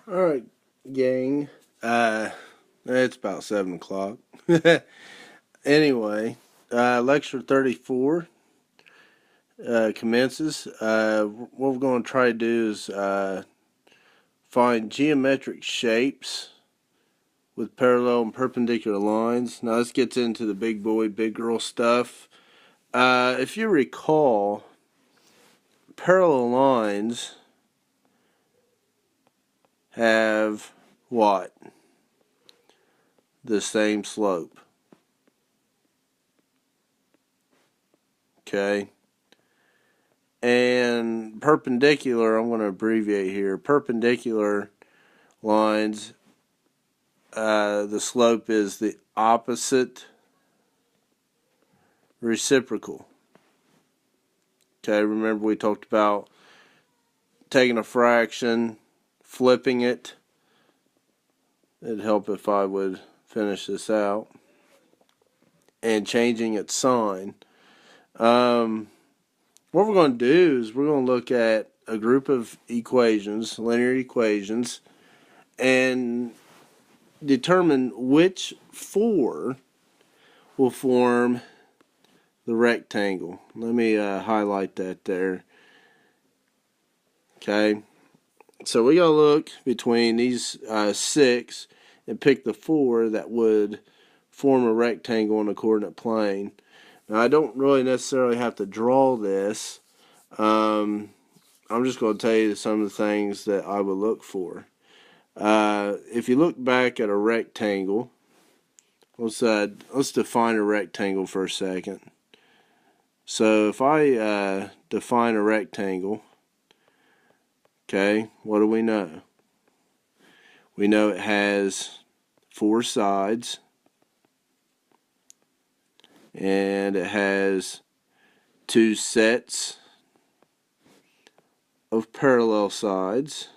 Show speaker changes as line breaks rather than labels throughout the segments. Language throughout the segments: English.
Alright, gang. It's about 7 o'clock. Anyway, lecture 34 commences. What we're going to try to do is find geometric shapes with parallel and perpendicular lines. Now, this gets into the big boy, big girl stuff. If you recall, parallel lines have what? The same slope. Okay. And perpendicular, I'm going to abbreviate here. Perpendicular lines, the slope is the opposite reciprocal. Okay, remember we talked about taking a fraction, flipping it. It'd help if I would finish this out. And changing its sign. What we're going to do is we're going to look at a group of equations, linear equations, and determine which four will form the rectangle. Let me highlight that there. Okay, so we got to look between these six and pick the four that would form a rectangle on a coordinate plane. Now, I don't really necessarily have to draw this. I'm just going to tell you some of the things that I would look for. If you look back at a rectangle, let's define a rectangle for a second. So if I define a rectangle, okay, what do we know? We know it has four sides, and it has two sets of parallel sides.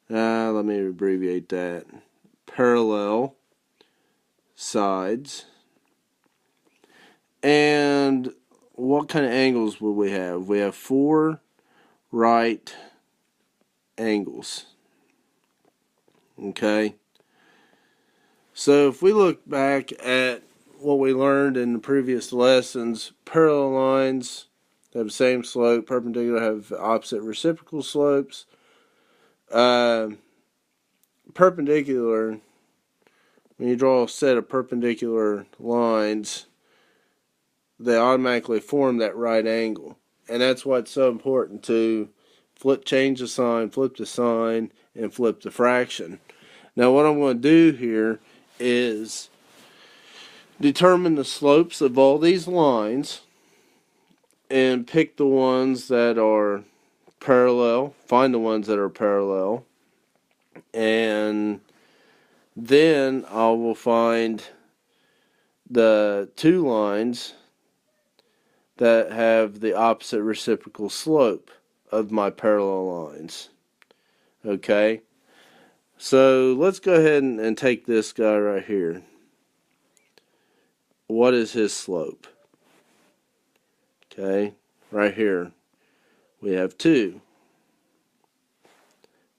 Let me abbreviate that. Parallel sides. And what kind of angles will we have? We have four right angles. Okay. So if we look back at what we learned in the previous lessons, parallel lines have the same slope, perpendicular have opposite reciprocal slopes. Perpendicular, when you draw a set of perpendicular lines, they automatically form that right angle. And that's why it's so important to change the sign, flip the sign, and flip the fraction. Now what I'm going to do here is determine the slopes of all these lines and pick the ones that are parallel, find the ones that are parallel, and then I will find the two lines that have the opposite reciprocal slope of my parallel lines. Okay, so let's go ahead and take this guy right here. What is his slope? Okay, right here we have 2.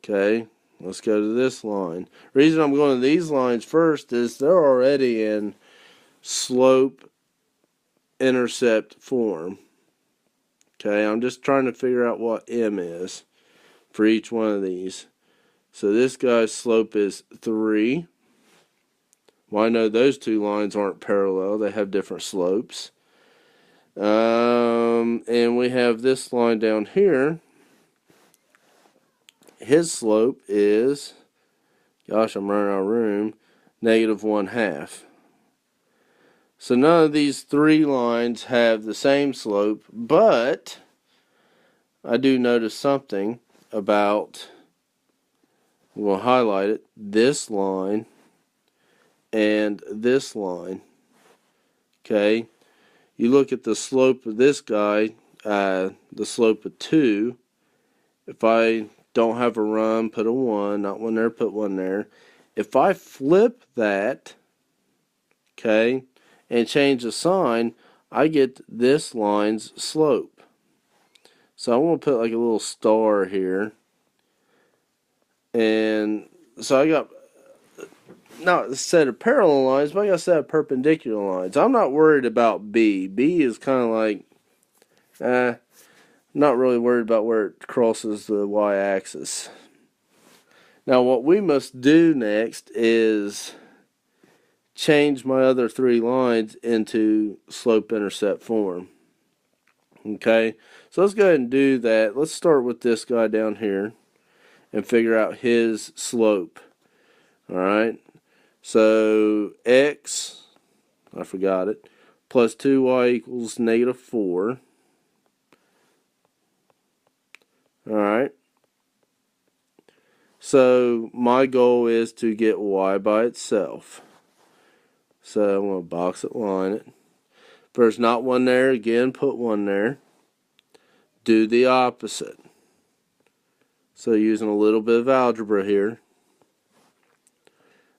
Okay, let's go to this line. The reason I'm going to these lines first is they're already in slope intercept form. Okay, I'm just trying to figure out what M is for each one of these. So this guy's slope is 3. Well, I know those two lines aren't parallel. They have different slopes. And we have this line down here. His slope is, gosh, I'm running out of room, -1/2. So none of these three lines have the same slope, but I do notice something about, we'll highlight it, this line and this line. Okay, you look at the slope of this guy, the slope of 2. If I don't have a run, put a 1, not one there, put 1 there. If I flip that, okay, and change the sign, I get this line's slope. So I'm going to put like a little star here. And so I got not a set of parallel lines, but I got a set of perpendicular lines. I'm not worried about B. B is kind of like, not really worried about where it crosses the y-axis. Now what we must do next is change my other three lines into slope-intercept form. Okay, so let's go ahead and do that. Let's start with this guy down here and figure out his slope. Alright, so x, I forgot it, plus 2y equals negative 4. Alright, so my goal is to get y by itself. So I'm going to box it, line it. If there's not one there, again, put one there. Do the opposite. So using a little bit of algebra here.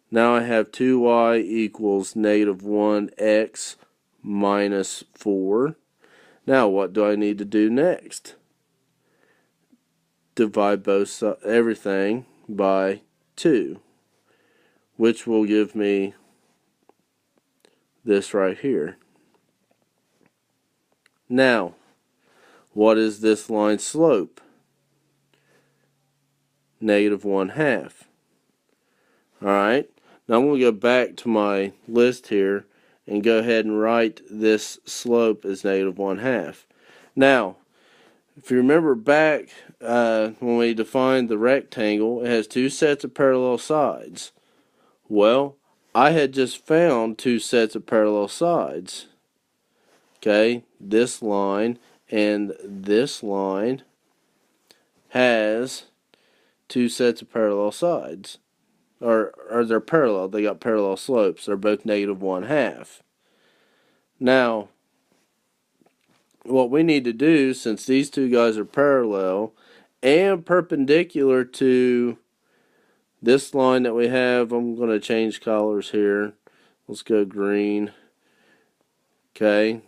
Now I have 2y equals negative 1x minus 4. Now what do I need to do next? Divide everything by 2, which will give me this right here. Now, what is this line's slope? Negative 1/2. Alright, now I'm going to go back to my list here and go ahead and write this slope as negative 1/2. Now, if you remember back when we defined the rectangle, it has two sets of parallel sides. Well, I had just found two sets of parallel sides. Okay, this line and this line has two sets of parallel sides. Or they're parallel, they got parallel slopes. They're both negative 1/2. Now, what we need to do, since these two guys are parallel and perpendicular to this line that we have, I'm going to change colors here. Let's go green. Okay.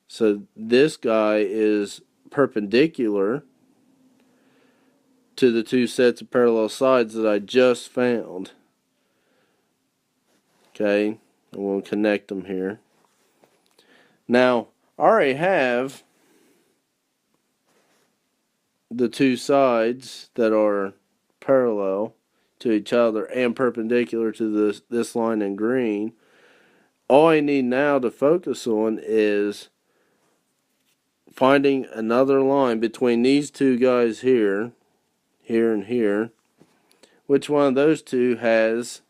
So this guy is perpendicular to the two sets of parallel sides that I just found. Okay. I'm going to connect them here. Now, I already have the two sides that are parallel to each other and perpendicular to this line in green. All I need now to focus on is finding another line between these two guys here, here and here. Which one of those two has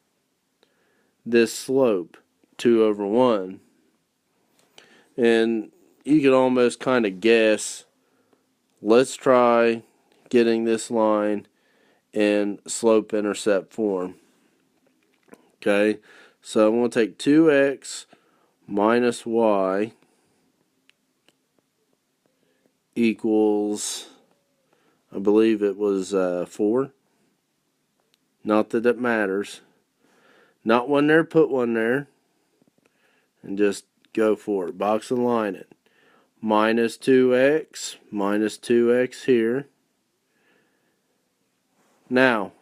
this slope, 2/1? And you can almost kind of guess. Let's try getting this line in slope-intercept form. Okay, so I'm going to take 2x minus y equals, I believe it was 4. Not that it matters. Not one there, put one there. And just go for it. Box and line it. Minus 2x here. Now,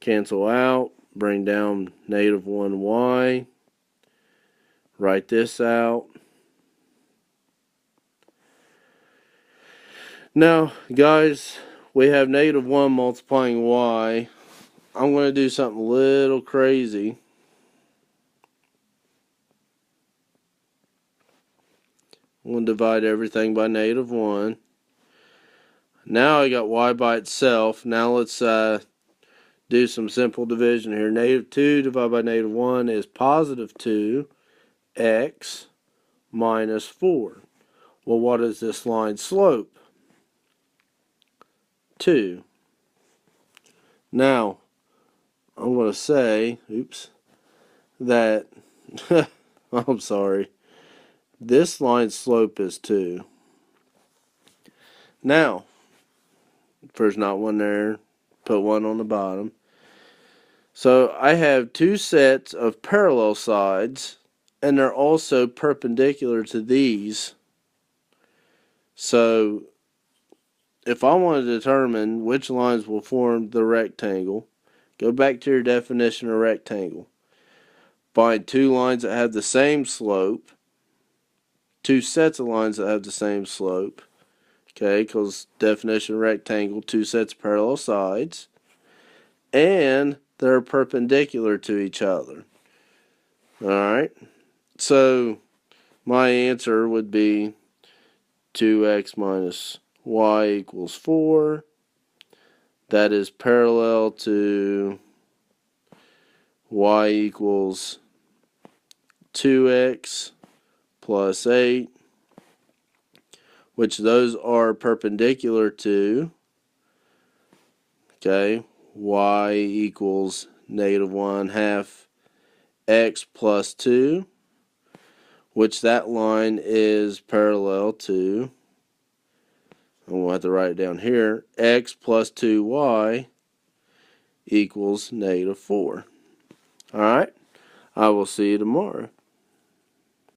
cancel out. Bring down negative 1y. Write this out. Now, guys, we have negative 1 multiplying y. I'm going to do something a little crazy. I'm going to divide everything by negative 1. Now I got y by itself. Now let's do some simple division here. Negative 2 divided by negative 1 is positive 2x minus 4. Well, what is this line's slope? 2. Now, I'm going to say, that, I'm sorry, this line's slope is 2. Now, if there's not one there, put one on the bottom. So I have two sets of parallel sides, and they're also perpendicular to these. So if I want to determine which lines will form the rectangle, go back to your definition of rectangle. Find two lines that have the same slope, two sets of lines that have the same slope, okay, because definition of rectangle, two sets of parallel sides, and they're perpendicular to each other. Alright, so my answer would be 2x minus y equals 4. That is parallel to y equals 2x plus 8, which those are perpendicular to, okay, y equals negative 1/2 x plus 2, which that line is parallel to, and we'll have to write it down here, x plus 2y equals negative 4. Alright, I will see you tomorrow.